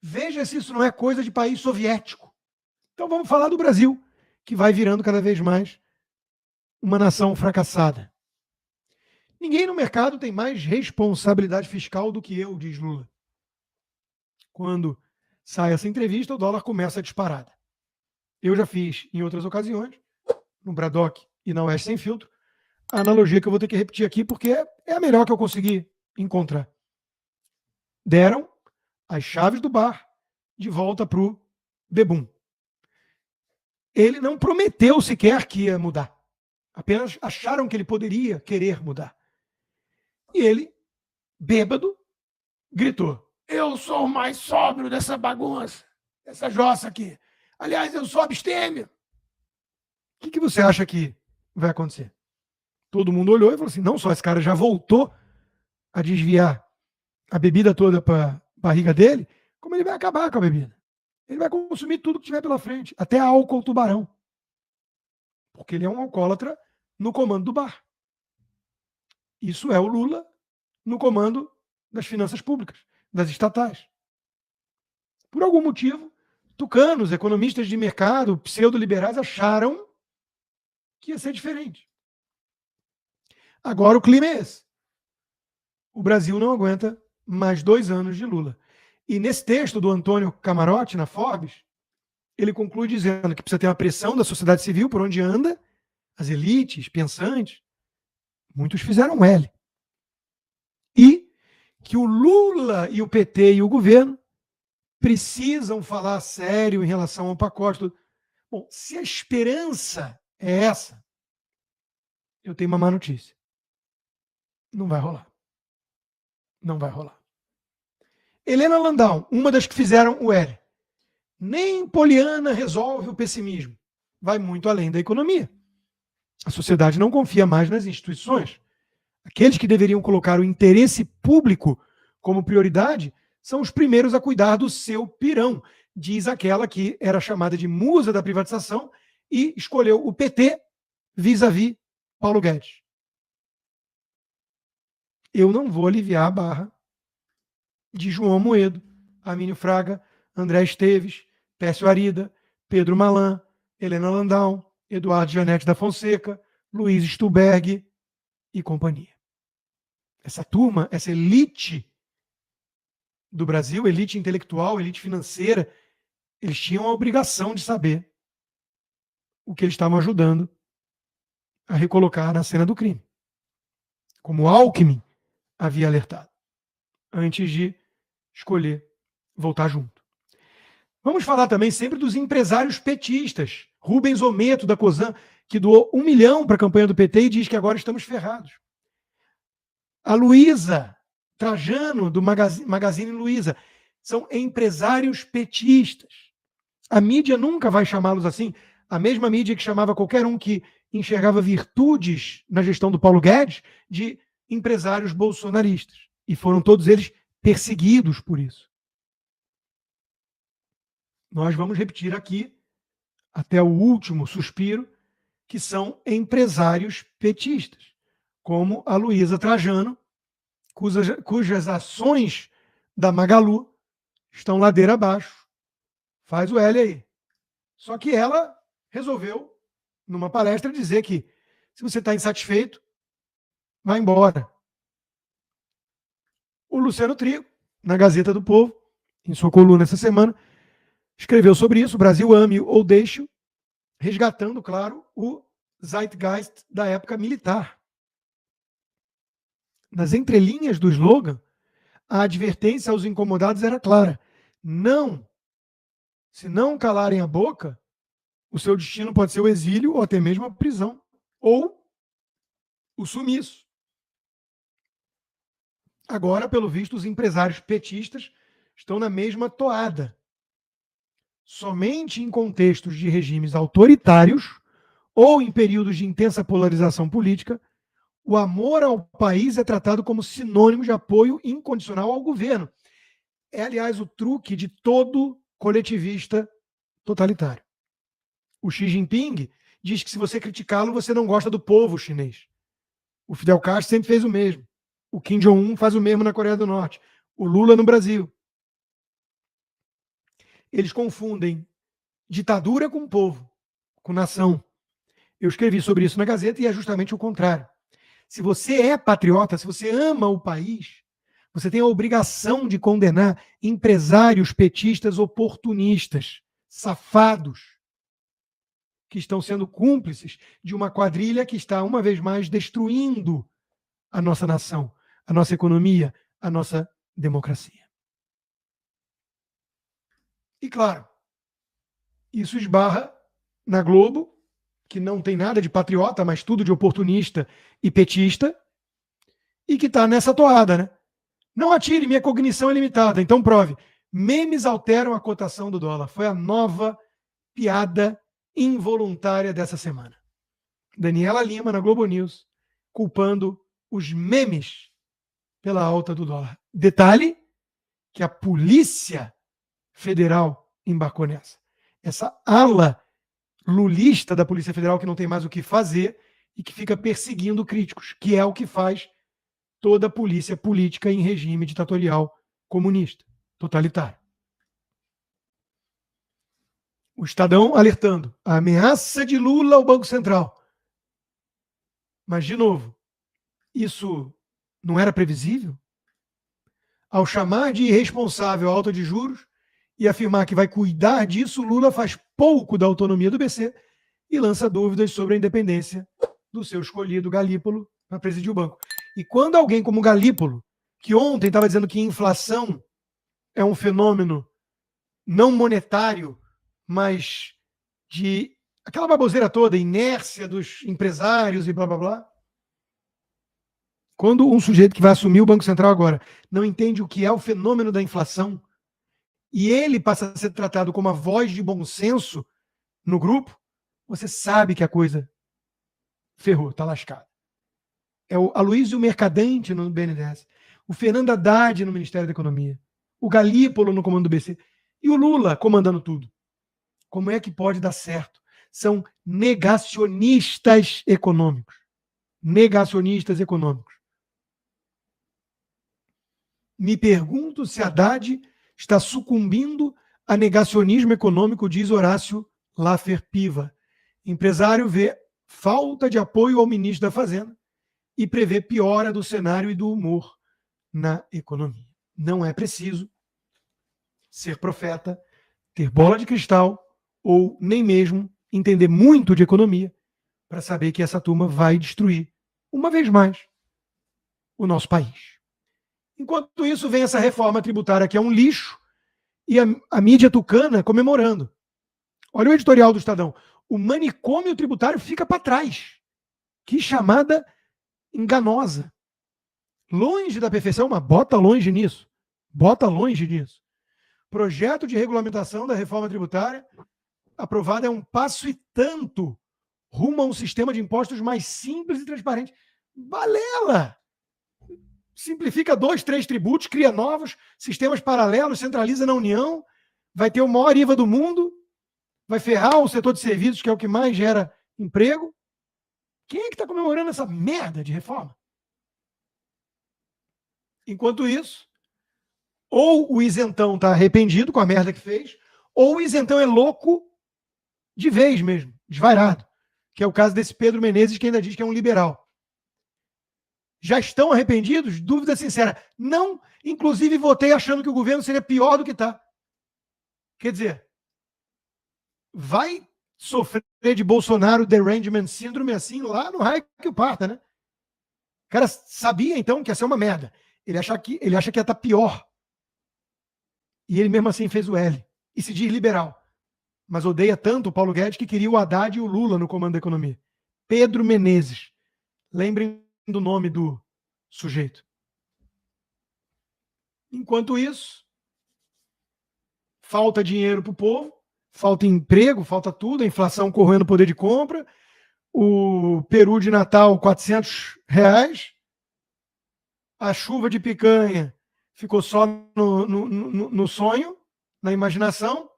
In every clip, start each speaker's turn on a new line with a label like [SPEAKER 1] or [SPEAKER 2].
[SPEAKER 1] Veja se isso não é coisa de país soviético. Então vamos falar do Brasil, que vai virando cada vez mais uma nação fracassada. Ninguém no mercado tem mais responsabilidade fiscal do que eu, diz Lula. Quando sai essa entrevista, o dólar começa a disparada. Eu já fiz em outras ocasiões, no Bradock e na Oeste Sem Filtro, a analogia que eu vou ter que repetir aqui, porque é a melhor que eu consegui encontrar. Deram as chaves do bar de volta para o Bebum. Ele não prometeu sequer que ia mudar. Apenas acharam que ele poderia querer mudar. E ele, bêbado, gritou: eu sou o mais sóbrio dessa bagunça, dessa jossa aqui. Aliás, eu sou abstêmio. O que você acha que vai acontecer? Todo mundo olhou e falou assim: não só esse cara já voltou a desviar a bebida toda para a barriga dele, como ele vai acabar com a bebida. Ele vai consumir tudo que tiver pela frente, até álcool tubarão. Porque ele é um alcoólatra no comando do bar. Isso é o Lula no comando das finanças públicas, das estatais. Por algum motivo, tucanos, economistas de mercado, pseudo-liberais, acharam que ia ser diferente. Agora o clima é esse. O Brasil não aguenta mais 2 anos de Lula. E nesse texto do Antônio Camarote, na Forbes, ele conclui dizendo que precisa ter uma pressão da sociedade civil por onde anda, as elites, pensantes. Muitos fizeram L. E que o Lula e o PT e o governo precisam falar sério em relação ao pacote. Bom, se a esperança é essa, eu tenho uma má notícia. Não vai rolar. Não vai rolar. Helena Landau, uma das que fizeram o L. Nem Poliana resolve o pessimismo. Vai muito além da economia. A sociedade não confia mais nas instituições. Aqueles que deveriam colocar o interesse público como prioridade são os primeiros a cuidar do seu pirão, diz aquela que era chamada de musa da privatização e escolheu o PT vis-à-vis Paulo Guedes. Eu não vou aliviar a barra de João Amoedo, Armínio Fraga, André Esteves, Pécio Arida, Pedro Malan, Helena Landau, Eduardo Janete da Fonseca, Luiz Stuberg e companhia. Essa turma, essa elite do Brasil, elite intelectual, elite financeira, eles tinham a obrigação de saber o que eles estavam ajudando a recolocar na cena do crime. Como Alckmin havia alertado, antes de escolher voltar junto. Vamos falar também sempre dos empresários petistas. Rubens Ometo, da Cosan, que doou 1 milhão para a campanha do PT e diz que agora estamos ferrados. A Luísa Trajano, do Magazine Luiza, são empresários petistas. A mídia nunca vai chamá-los assim. A mesma mídia que chamava qualquer um que enxergava virtudes na gestão do Paulo Guedes de empresários bolsonaristas. E foram todos eles perseguidos por isso. Nós vamos repetir aqui, até o último suspiro, que são empresários petistas, como a Luísa Trajano, cujas ações da Magalu estão ladeira abaixo. Faz o L aí. Só que ela resolveu, numa palestra, dizer que se você está insatisfeito, vai embora. O Luciano Trigo, na Gazeta do Povo, em sua coluna essa semana, escreveu sobre isso, Brasil ame ou deixe, resgatando, claro, o zeitgeist da época militar. Nas entrelinhas do slogan, a advertência aos incomodados era clara. Não, se não calarem a boca, o seu destino pode ser o exílio ou até mesmo a prisão, ou o sumiço. Agora, pelo visto, os empresários petistas estão na mesma toada. Somente em contextos de regimes autoritários ou em períodos de intensa polarização política, o amor ao país é tratado como sinônimo de apoio incondicional ao governo. É, aliás, o truque de todo coletivista totalitário. O Xi Jinping diz que se você criticá-lo, você não gosta do povo chinês. O Fidel Castro sempre fez o mesmo. O Kim Jong-un faz o mesmo na Coreia do Norte. O Lula no Brasil. Eles confundem ditadura com povo, com nação. Eu escrevi sobre isso na Gazeta e é justamente o contrário. Se você é patriota, se você ama o país, você tem a obrigação de condenar empresários petistas oportunistas, safados, que estão sendo cúmplices de uma quadrilha que está, uma vez mais, destruindo a nossa nação, a nossa economia, a nossa democracia. E, claro, isso esbarra na Globo, que não tem nada de patriota, mas tudo de oportunista e petista, e que está nessa toada, né? Não atire, minha cognição é limitada, então prove. Memes alteram a cotação do dólar. Foi a nova piada involuntária dessa semana. Daniela Lima, na Globo News, culpando os memes pela alta do dólar. Detalhe que a Polícia Federal embarcou nessa. Essa ala lulista da Polícia Federal que não tem mais o que fazer e que fica perseguindo críticos, que é o que faz toda a polícia política em regime ditatorial comunista, totalitário. O Estadão alertando a ameaça de Lula ao Banco Central. Mas, de novo, isso não era previsível? Ao chamar de irresponsável a alta de juros e afirmar que vai cuidar disso, Lula faz pouco da autonomia do BC e lança dúvidas sobre a independência do seu escolhido Galípolo para presidir o banco. E quando alguém como Galípolo, que ontem estava dizendo que inflação é um fenômeno não monetário, mas de aquela baboseira toda, inércia dos empresários e blá blá blá. Quando um sujeito que vai assumir o Banco Central agora não entende o que é o fenômeno da inflação e ele passa a ser tratado como a voz de bom senso no grupo, você sabe que a coisa ferrou, está lascada. É o Aloysio Mercadante no BNDES, o Fernando Haddad no Ministério da Economia, o Galípolo no comando do BC e o Lula comandando tudo. Como é que pode dar certo? São negacionistas econômicos. Negacionistas econômicos. Me pergunto se Haddad está sucumbindo a negacionismo econômico, diz Horácio Laffer Piva. Empresário vê falta de apoio ao ministro da Fazenda e prevê piora do cenário e do humor na economia. Não é preciso ser profeta, ter bola de cristal ou nem mesmo entender muito de economia para saber que essa turma vai destruir, uma vez mais, o nosso país. Enquanto isso, vem essa reforma tributária que é um lixo e a mídia tucana comemorando. Olha o editorial do Estadão. O manicômio tributário fica para trás. Que chamada enganosa. Longe da perfeição, mas bota longe nisso. Bota longe disso. Projeto de regulamentação da reforma tributária aprovado é um passo e tanto rumo a um sistema de impostos mais simples e transparente. Balela! Simplifica 2, 3 tributos, cria novos sistemas paralelos, centraliza na União, vai ter o maior IVA do mundo, vai ferrar o setor de serviços, que é o que mais gera emprego. Quem é que está comemorando essa merda de reforma? Enquanto isso, ou o isentão está arrependido com a merda que fez, ou o isentão é louco de vez mesmo, desvairado, que é o caso desse Pedro Menezes, que ainda diz que é um liberal. Já estão arrependidos? Dúvida sincera. Não, inclusive votei achando que o governo seria pior do que está. Quer dizer, vai sofrer de Bolsonaro derangement syndrome assim lá no raio que o parta, né? O cara sabia então que ia ser uma merda. Ele acha que ia estar pior. E ele mesmo assim fez o L. E se diz liberal. Mas odeia tanto o Paulo Guedes que queria o Haddad e o Lula no comando da economia. Pedro Menezes. Lembrem do nome do sujeito. Enquanto isso, falta dinheiro para o povo, falta emprego, falta tudo, a inflação corroendo o poder de compra, o peru de Natal R$400, a chuva de picanha ficou só no sonho, na imaginação,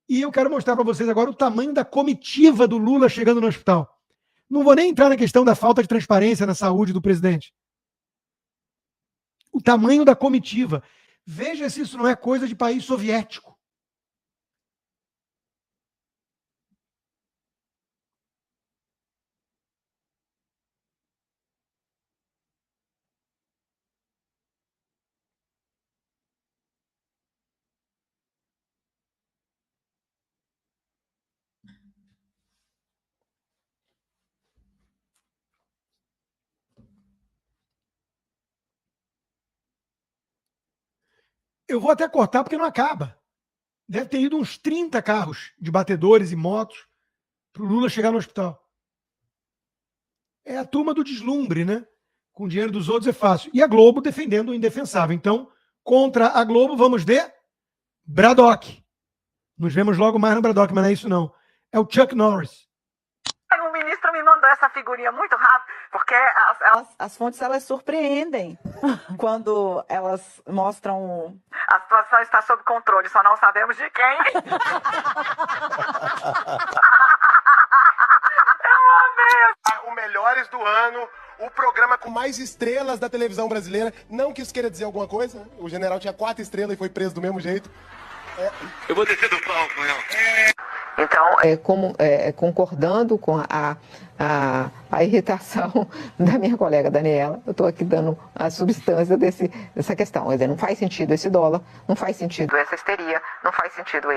[SPEAKER 1] e eu quero mostrar para vocês agora o tamanho da comitiva do Lula chegando no hospital. Não vou nem entrar na questão da falta de transparência na saúde do presidente. O tamanho da comitiva. Veja se isso não é coisa de país soviético. Eu vou até cortar porque não acaba. Deve ter ido uns 30 carros de batedores e motos para o Lula chegar no hospital. É a turma do deslumbre, né? Com o dinheiro dos outros é fácil. E a Globo defendendo o indefensável. Então, contra a Globo, vamos de Braddock. Nos vemos logo mais no Braddock, mas não é isso não. É o Chuck Norris.
[SPEAKER 2] O ministro me mandou essa figurinha muito rápido, porque as fontes elas surpreendem quando elas mostram. A situação está sob controle, só não sabemos de quem.
[SPEAKER 3] O Melhores do Ano, o programa com mais estrelas da televisão brasileira. Não que isso queira dizer alguma coisa. O general tinha 4 estrelas e foi preso do mesmo jeito.
[SPEAKER 4] Eu vou descer do palco, não.
[SPEAKER 2] Então, concordando com a irritação da minha colega Daniela, eu estou aqui dando a substância dessa questão. Quer dizer, não faz sentido esse dólar, não faz sentido essa histeria, não faz sentido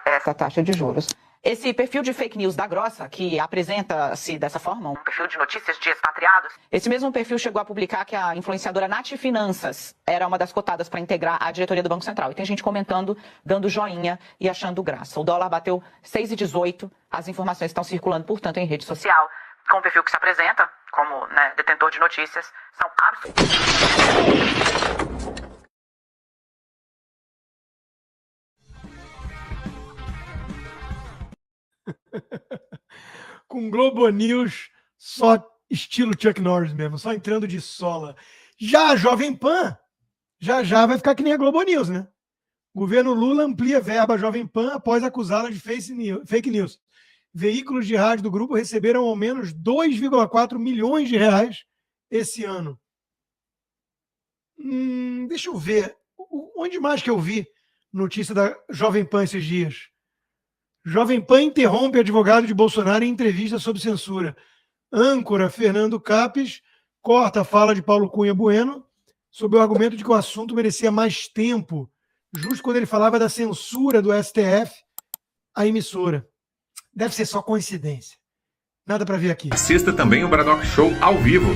[SPEAKER 2] essa taxa de juros. Esse perfil de fake news da Grossa, que apresenta-se dessa forma, um perfil de notícias de expatriados, esse mesmo perfil chegou a publicar que a influenciadora Nath Finanças era uma das cotadas para integrar a diretoria do Banco Central. E tem gente comentando, dando joinha e achando graça. O dólar bateu 6,18, as informações estão circulando, portanto, em rede social, com o perfil que se apresenta como detentor de notícias, são absolutamente...
[SPEAKER 1] Com Globo News, só estilo Chuck Norris mesmo, só entrando de sola. Já a Jovem Pan, já vai ficar que nem a Globo News, né? O governo Lula amplia verba à Jovem Pan após acusá-la de fake news. Veículos de rádio do grupo receberam ao menos 2,4 milhões de reais esse ano. Deixa eu ver. Onde mais que eu vi notícia da Jovem Pan esses dias? Jovem Pan interrompe advogado de Bolsonaro em entrevista sob censura. Âncora Fernando Capes corta a fala de Paulo Cunha Bueno sob o argumento de que o assunto merecia mais tempo, justo quando ele falava da censura do STF à emissora. Deve ser só coincidência. Nada para ver aqui.
[SPEAKER 5] Assista também o Braddock Show ao vivo.